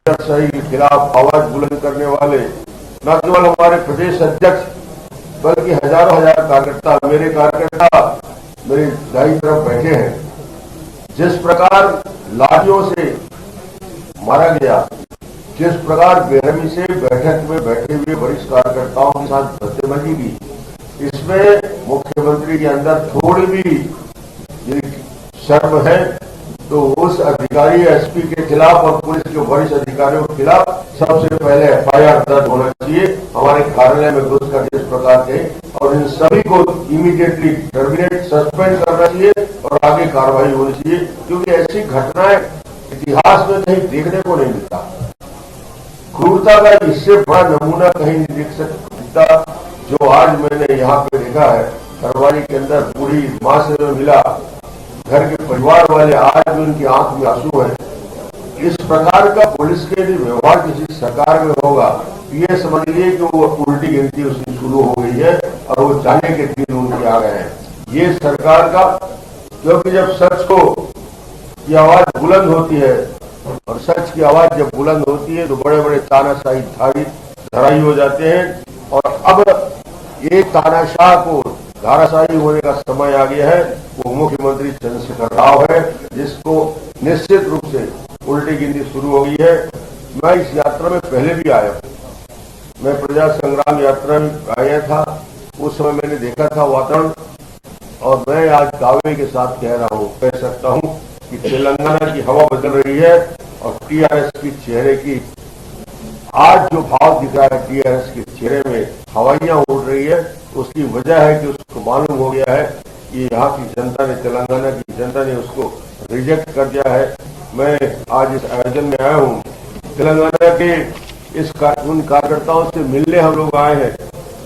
सही के खिलाफ आवाज बुलंद करने वाले न केवल हमारे प्रदेश अध्यक्ष बल्कि हजारों हजार कार्यकर्ता, मेरे कार्यकर्ता मेरी दाई तरफ बैठे हैं। जिस प्रकार लाठियों से मारा गया, जिस प्रकार बेरहमी से बैठक में बैठे हुए वरिष्ठ कार्यकर्ताओं के साथ बदतमीजी की, इसमें मुख्यमंत्री के अंदर थोड़ी भी शर्म है तो उस अधिकारी एसपी के खिलाफ और पुलिस के वरिष्ठ अधिकारियों के खिलाफ सबसे पहले एफआईआर दर्ज होना चाहिए, हमारे कार्यालय में घुसकर जिस प्रकार के, और इन सभी को इमीडिएटली टर्मिनेट, सस्पेंड करना चाहिए और आगे कार्रवाई होनी चाहिए, क्योंकि ऐसी घटनाएं इतिहास में कहीं देखने को नहीं मिलता। क्रूरता का इससे बड़ा नमूना कहीं नहीं देख सकता जो आज मैंने यहाँ पे देखा है। करवारी के अंदर बूढ़ी मां से मिला, घर के परिवार वाले आज भी उनकी आंख में आंसू है। इस प्रकार का पुलिस के लिए व्यवहार किसी सरकार में होगा, ये समझ लीजिए कि वो उल्टी गिनती उसकी शुरू हो गई है और वो जाने के दिन उनके आ गए हैं। ये सरकार का, क्योंकि जब सच को की आवाज बुलंद होती है और सच की आवाज जब बुलंद होती है तो बड़े बड़े तानाशाही धराई हो जाते हैं। और अब एक तानाशाह को धाराशाही होने का समय आ गया है, वो मुख्यमंत्री चंद्रशेखर राव है, जिसको निश्चित रूप से उल्टी गिनती शुरू हो गई है। मैं इस यात्रा में पहले भी आया, मैं प्रजा संग्राम यात्रा में आया था, उस समय मैंने देखा था वातावरण, और मैं आज दावे के साथ कह सकता हूं कि तेलंगाना की हवा बदल रही है और टीआरएस की चेहरे की आज जो भाव दिख रहा है, टीआरएस के चेहरे में हवाइयां उड़ रही है, उसकी वजह है कि उसको मालूम हो गया है कि यहाँ की जनता ने, तेलंगाना की जनता ने उसको रिजेक्ट कर दिया है। मैं आज इस आयोजन में आया हूँ, तेलंगाना के उन कार्यकर्ताओं से मिलने हम लोग आए हैं